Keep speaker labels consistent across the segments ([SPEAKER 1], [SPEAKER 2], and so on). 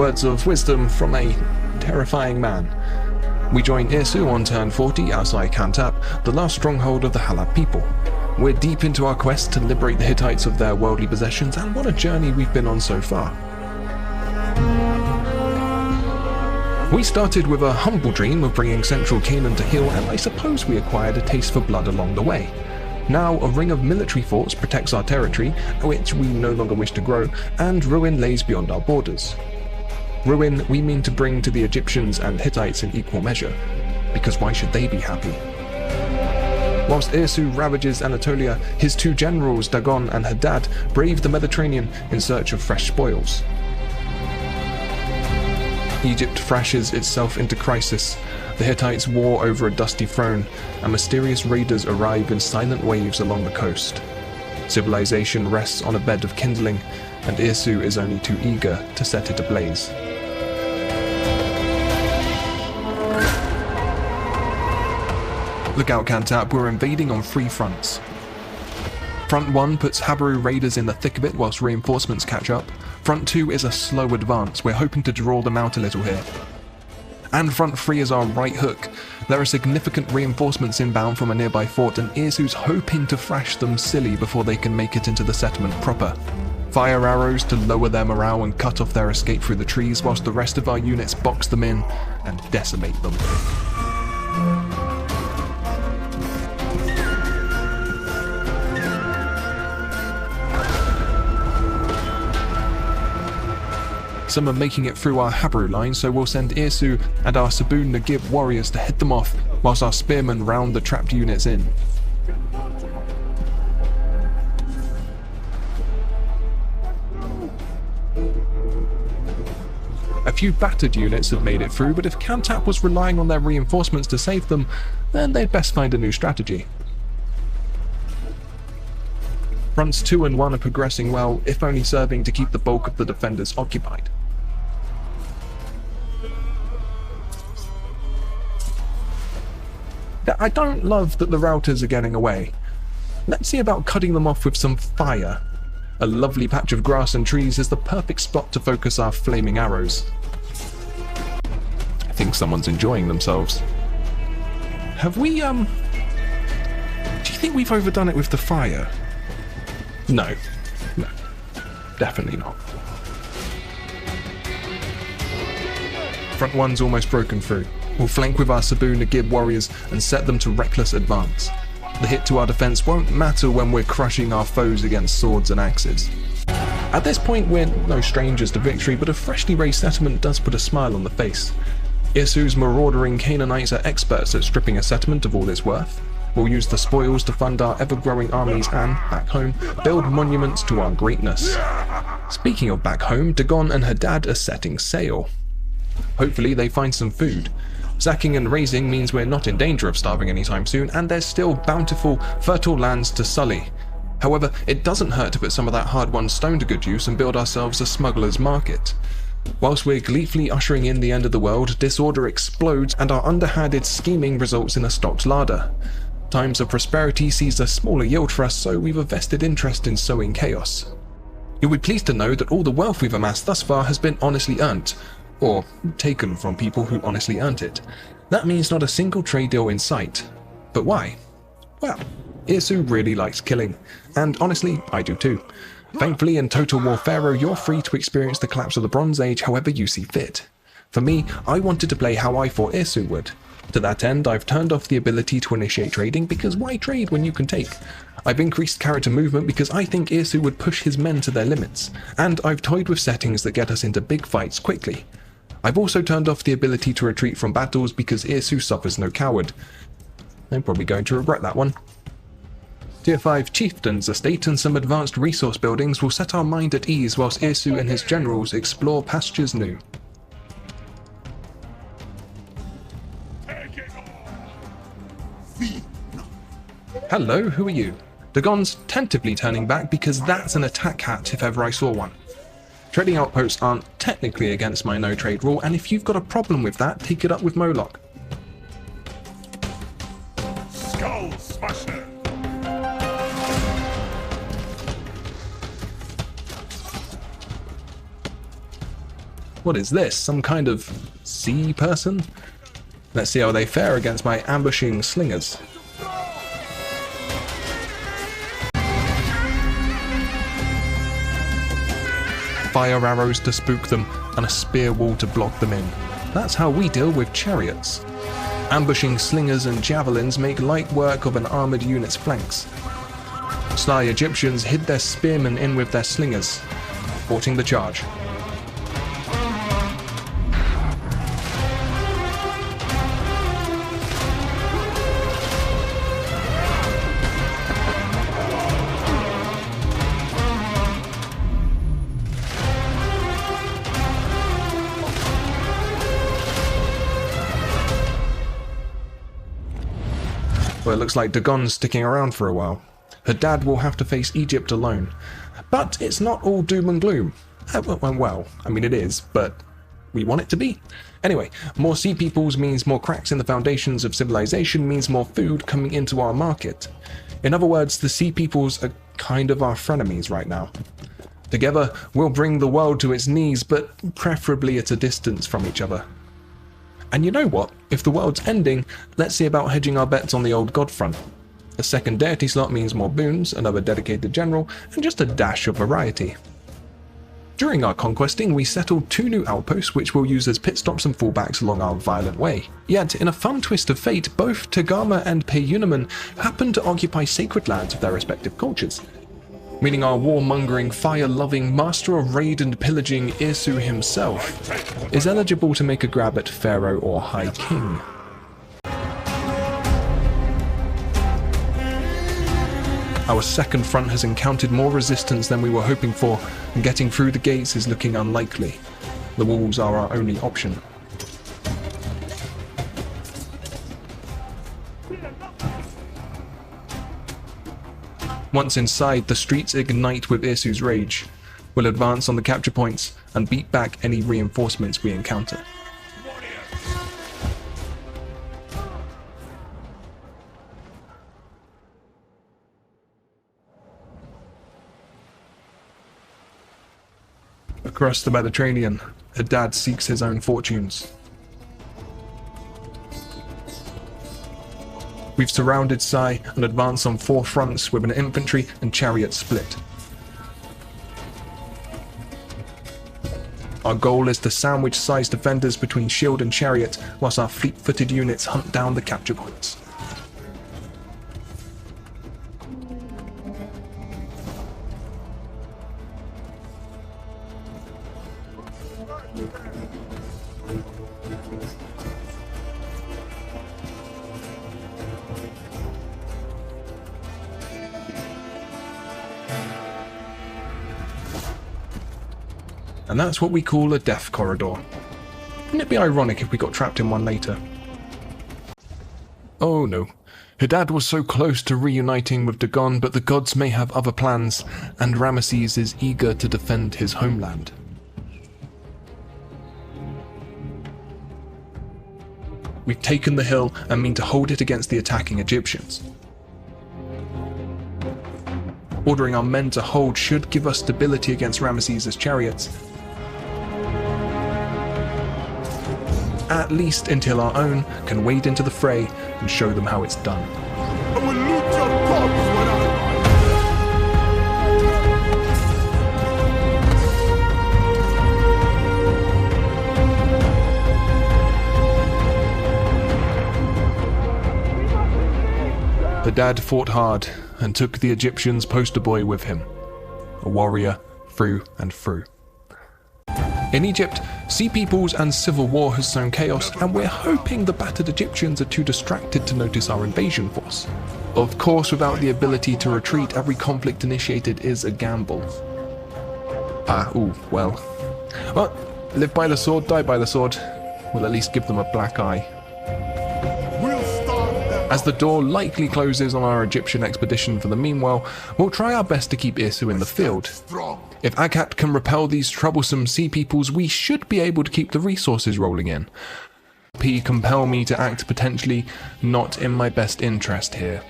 [SPEAKER 1] Words of wisdom from a terrifying man. We join Irsu on turn 40 outside Kantap, the last stronghold of the Halab people. We're deep into our quest to liberate the Hittites of their worldly possessions, and what a journey we've been on so far. We started with a humble dream of bringing central Canaan to heel, and I suppose we acquired a taste for blood along the way. Now a ring of military forts protects our territory, which we no longer wish to grow, and ruin lays beyond our borders. Ruin we mean to bring to the Egyptians and Hittites in equal measure, because why should they be happy? Whilst Irsu ravages Anatolia, his two generals Dagon and Hadad brave the Mediterranean in search of fresh spoils. Egypt thrashes itself into crisis, the Hittites war over a dusty throne, and mysterious raiders arrive in silent waves along the coast. Civilization rests on a bed of kindling, and Irsu is only too eager to set it ablaze. Look out Kantap, we're invading on 3 fronts. Front 1 puts Habaru raiders in the thick of it whilst reinforcements catch up. Front 2 is a slow advance, we're hoping to draw them out a little here. And front 3 is our right hook. There are significant reinforcements inbound from a nearby fort, and Irsu's hoping to thrash them silly before they can make it into the settlement proper. Fire arrows to lower their morale and cut off their escape through the trees, whilst the rest of our units box them in and decimate them. Some are making it through our Habaru line, so we'll send Irsu and our Sabu Nagib warriors to head them off, whilst our spearmen round the trapped units in. A few battered units have made it through, but if Kantap was relying on their reinforcements to save them, then they'd best find a new strategy. Fronts 2 and 1 are progressing well, if only serving to keep the bulk of the defenders occupied. I don't love that the routers are getting away. Let's see about cutting them off with some fire. A lovely patch of grass and trees is the perfect spot to focus our flaming arrows. I think someone's enjoying themselves. Have we, do you think we've overdone it with the fire? No, definitely not. Front 1's almost broken through. We'll flank with our Sabu Nagib warriors and set them to reckless advance. The hit to our defense won't matter when we're crushing our foes against swords and axes. At this point we're no strangers to victory, but a freshly raised settlement does put a smile on the face. Irsu's maraudering Canaanites are experts at stripping a settlement of all its worth. We'll use the spoils to fund our ever-growing armies and, back home, build monuments to our greatness. Speaking of back home, Dagon and Hadad are setting sail. Hopefully they find some food. Sacking and razing means we're not in danger of starving anytime soon, and there's still bountiful, fertile lands to sully. However, it doesn't hurt to put some of that hard-won stone to good use and build ourselves a smuggler's market. Whilst we're gleefully ushering in the end of the world, disorder explodes and our underhanded scheming results in a stocked larder. Times of prosperity sees a smaller yield for us, so we've a vested interest in sowing chaos. You'll be pleased to know that all the wealth we've amassed thus far has been honestly earned, or taken from people who honestly earned it. That means not a single trade deal in sight. But why? Well, Irsu really likes killing, and honestly, I do too. Thankfully, in Total War Pharaoh, you're free to experience the collapse of the Bronze Age however you see fit. For me, I wanted to play how I thought Irsu would. To that end, I've turned off the ability to initiate trading, because why trade when you can take? I've increased character movement because I think Irsu would push his men to their limits, and I've toyed with settings that get us into big fights quickly. I've also turned off the ability to retreat from battles because Irsu suffers no coward. I'm probably going to regret that one. Tier 5 Chieftain's estate and some advanced resource buildings will set our mind at ease whilst Irsu and his generals explore pastures new. Hello, who are you? Dagon's tentatively turning back because that's an attack hat if ever I saw one. Trading outposts aren't technically against my no trade rule, and if you've got a problem with that, take it up with Moloch.
[SPEAKER 2] Skull Smasher!
[SPEAKER 1] What is this? Some kind of sea person? Let's see how they fare against my ambushing slingers. Fire arrows to spook them, and a spear wall to block them in. That's how we deal with chariots. Ambushing slingers and javelins make light work of an armoured unit's flanks. Sly Egyptians hid their spearmen in with their slingers, thwarting the charge. Well, it looks like Dagon's sticking around for a while. Her dad will have to face Egypt alone. But it's not all doom and gloom. Well, I mean it is, but we want it to be. Anyway, more sea peoples means more cracks in the foundations of civilization means more food coming into our market. In other words, the sea peoples are kind of our frenemies right now. Together, we'll bring the world to its knees, but preferably at a distance from each other. And you know what? If the world's ending, let's see about hedging our bets on the old god front. A second deity slot means more boons, another dedicated general, and just a dash of variety. During our conquesting, we settled 2 new outposts which we'll use as pit stops and fallbacks along our violent way. Yet, in a fun twist of fate, both Tegama and Peyunaman happen to occupy sacred lands of their respective cultures, meaning our warmongering, fire-loving, master of raid and pillaging Irsu himself is eligible to make a grab at Pharaoh or High King. Our second front has encountered more resistance than we were hoping for, and getting through the gates is looking unlikely. The walls are our only option. Once inside, the streets ignite with Irsu's rage. We'll advance on the capture points and beat back any reinforcements we encounter. Across the Mediterranean, Haddad seeks his own fortunes. We've surrounded Sai and advanced on 4 fronts with an infantry and chariot split. Our goal is to sandwich Sai's defenders between shield and chariot, whilst our fleet-footed units hunt down the capture points. And that's what we call a death corridor. Wouldn't it be ironic if we got trapped in one later? Oh no. Haddad was so close to reuniting with Dagon, but the gods may have other plans, and Ramesses is eager to defend his homeland. We've taken the hill and mean to hold it against the attacking Egyptians. Ordering our men to hold should give us stability against Ramesses' chariots, at least until our own can wade into the fray and show them how it's done.
[SPEAKER 2] I will loot your corpse when
[SPEAKER 1] Haddad fought hard and took the Egyptians' poster boy with him, a warrior through and through. In Egypt, sea peoples and civil war has sown chaos, and we're hoping the battered Egyptians are too distracted to notice our invasion force. Of course, without the ability to retreat, every conflict initiated is a gamble. Well, live by the sword, die by the sword. We'll at least give them a black eye. As the door likely closes on our Egyptian expedition for the meanwhile, we'll try our best to keep Irsu in the field. If Akat can repel these troublesome sea peoples, we should be able to keep the resources rolling in. P compel me to act potentially not in my best interest here.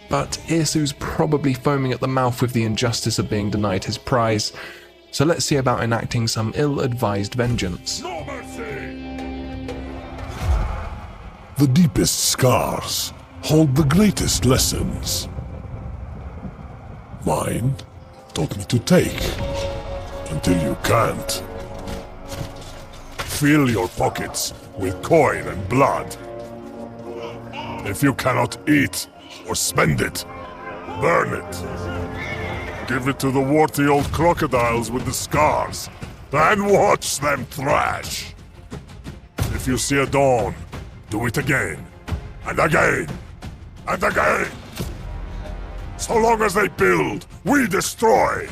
[SPEAKER 1] But Irsu's probably foaming at the mouth with the injustice of being denied his prize, So let's see about enacting some ill-advised vengeance.
[SPEAKER 2] No mercy!
[SPEAKER 3] The deepest scars hold the greatest lessons. Mine taught me to take until you can't. Fill your pockets with coin and blood. If you cannot eat or spend it, burn it. Give it to the warty old crocodiles with the scars, and watch them thrash. If you see a dawn, do it again, and again, and again. So long as they build, we destroy.